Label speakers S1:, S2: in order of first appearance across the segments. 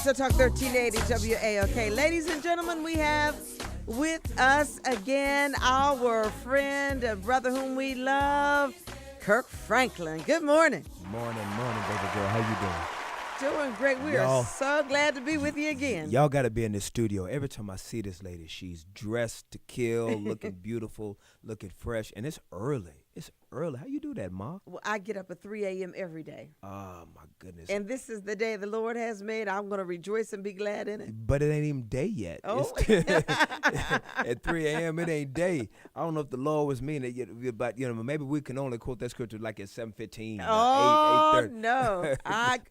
S1: News to Talk 1380 WAOK. Ladies and gentlemen, we have with us again our friend, a brother whom we love, Kirk Franklin. Good morning.
S2: Morning, baby girl. How you doing?
S1: Doing great. We are so glad to be with you again.
S2: Y'all got to be in the studio. Every time I see this lady, she's dressed to kill, looking beautiful, looking fresh, and it's early. It's early. How you do that, Ma?
S1: Well, I get up at 3 a.m. every day.
S2: Oh, my goodness.
S1: And this is the day the Lord has made. I'm going to rejoice and be glad in it.
S2: But it ain't even day yet.
S1: Oh.
S2: At 3 a.m., it ain't day. I don't know if the Lord was meaning it, but, maybe we can only quote that scripture like at 7:15.
S1: Oh,
S2: 8:30.
S1: no.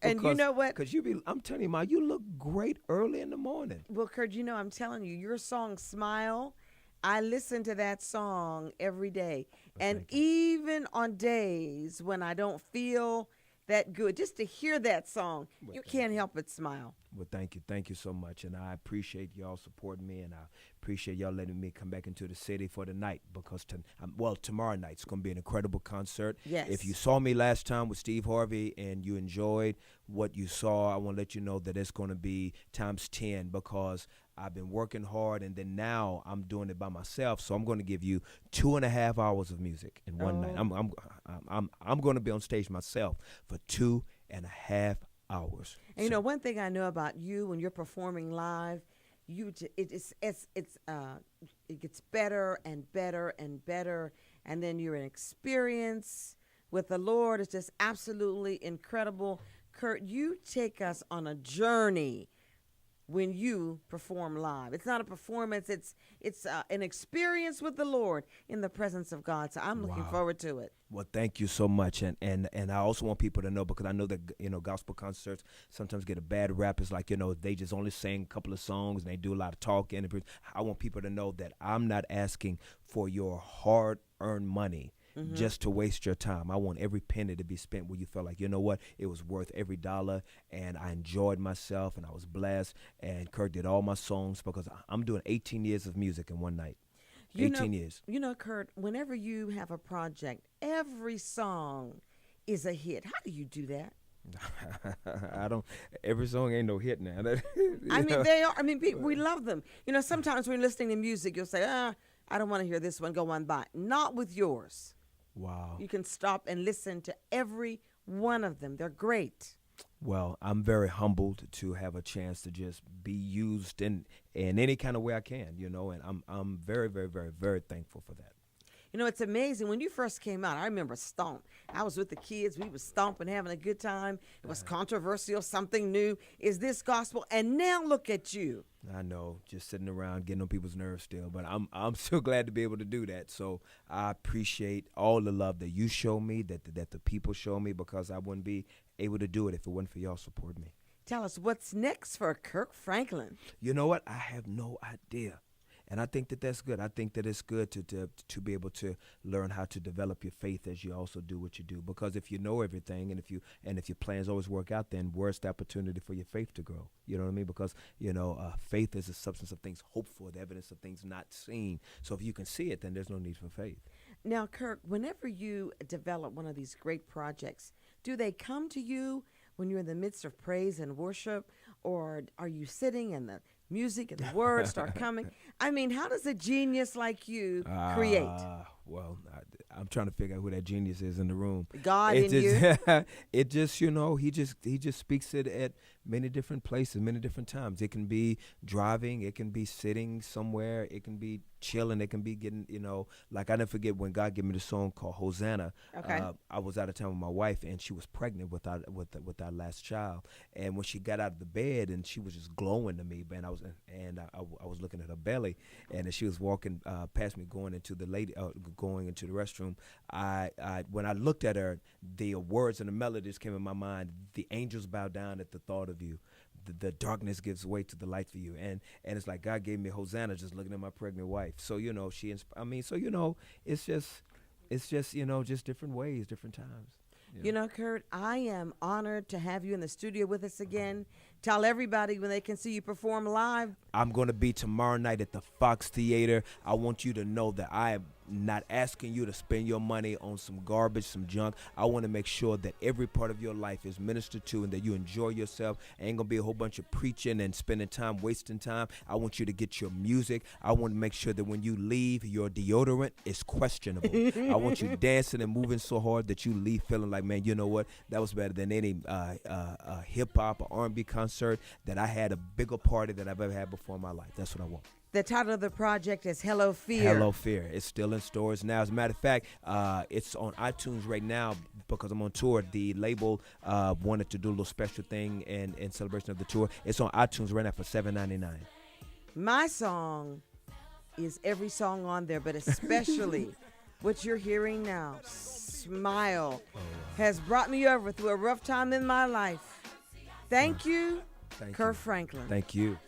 S1: And you know what?
S2: Because I'm telling you, Ma, you look great early in the morning.
S1: Well, Kurt, I'm telling you, your song, Smile, I listen to that song every day. And even on days when I don't feel that good, just to hear that song, you can't help but smile.
S2: Well, thank you. Thank you so much. And I appreciate y'all supporting me, and I appreciate y'all letting me come back into the city for the night because, tomorrow night's going to be an incredible concert.
S1: Yes.
S2: If you saw me last time with Steve Harvey and you enjoyed what you saw, I want to let you know that it's going to be times 10 because I've been working hard, and then now I'm doing it by myself. So I'm going to give you 2.5 hours of music in one night. I'm going to be on stage myself for 2.5 hours.
S1: And one thing I know about you when you're performing live, it gets better and better and better, and then your experience with the Lord is just absolutely incredible. Kurt, you take us on a journey when you perform live. It's not a performance, it's an experience with the Lord in the presence of God. So I'm looking forward to it.
S2: Well, thank you so much. And I also want people to know, because I know that, gospel concerts sometimes get a bad rap. It's like, they just only sing a couple of songs and they do a lot of talking. I want people to know that I'm not asking for your hard-earned money. Mm-hmm. Just to waste your time. I want every penny to be spent where you felt like, you know what, it was worth every dollar, and I enjoyed myself, and I was blessed, and Kirk did all my songs because I'm doing 18 years of music in one night. 18 years.
S1: Kurt, whenever you have a project, every song is a hit. How do you do that?
S2: Every song ain't no hit now.
S1: They are. We love them. Sometimes when you're listening to music, you'll say, I don't want to hear this one, go on by. Not with yours.
S2: Wow.
S1: You can stop and listen to every one of them. They're great.
S2: Well, I'm very humbled to have a chance to just be used in any kind of way I can, and I'm very, very, very, very thankful for that.
S1: It's amazing. When you first came out, I remember Stomp. I was with the kids. We was stomping, having a good time. It was controversial, something new. Is this gospel? And now look at you.
S2: I know, just sitting around getting on people's nerves still, but I'm so glad to be able to do that. So I appreciate all the love that you show me, that the people show me, because I wouldn't be able to do it if it wasn't for y'all supporting me.
S1: Tell us, what's next for Kirk Franklin?
S2: You know what? I have no idea. And I think that that's good. I think that it's good to be able to learn how to develop your faith as you also do what you do. Because if you know everything, and if your plans always work out, then where's the opportunity for your faith to grow? You know what I mean? Because faith is the substance of things hoped for, the evidence of things not seen. So if you can see it, then there's no need for faith.
S1: Now, Kirk, whenever you develop one of these great projects, do they come to you when you're in the midst of praise and worship, or are you sitting and the music and the words start coming? How does a genius like you create?
S2: Well, I'm trying to figure out who that genius is in the room.
S1: God in you.
S2: It just, he just speaks it at many different places, many different times. It can be driving, it can be sitting somewhere, it can be chilling, it can be getting, like I never forget when God gave me the song called Hosanna.
S1: Okay.
S2: I was out of town with my wife, and she was pregnant with our last child. And when she got out of the bed, and she was just glowing to me, man, I was looking at her belly, and as she was walking past me, going into the restroom, when I looked at her, the words and the melodies came in my mind. The angels bow down at the thought of you. The darkness gives way to the light for you, and it's like God gave me Hosanna just looking at my pregnant wife. So it's just just different ways, different times.
S1: Kurt, I am honored to have you in the studio with us again. Tell everybody when they can see you perform live.
S2: I'm going to be tomorrow night at the Fox Theater. I want you to know that I am not asking you to spend your money on some garbage, some junk. I want to make sure that every part of your life is ministered to and that you enjoy yourself. Ain't gonna be a whole bunch of preaching and spending time, wasting time. I want you to get your music. I want to make sure that when you leave, your deodorant is questionable. I want you dancing and moving so hard that you leave feeling like, man, you know what? That was better than any hip hop or R&B concert that I had, a bigger party that I've ever had before in my life. That's what I want.
S1: The title of the project is Hello Fear.
S2: Hello Fear. It's still in stores now. As a matter of fact, it's on iTunes right now because I'm on tour. The label wanted to do a little special thing in celebration of the tour. It's on iTunes right now for $7.99.
S1: My song is every song on there, but especially what you're hearing now, Smile, has brought me over through a rough time in my life. Thank you, Kirk Franklin.
S2: Thank you.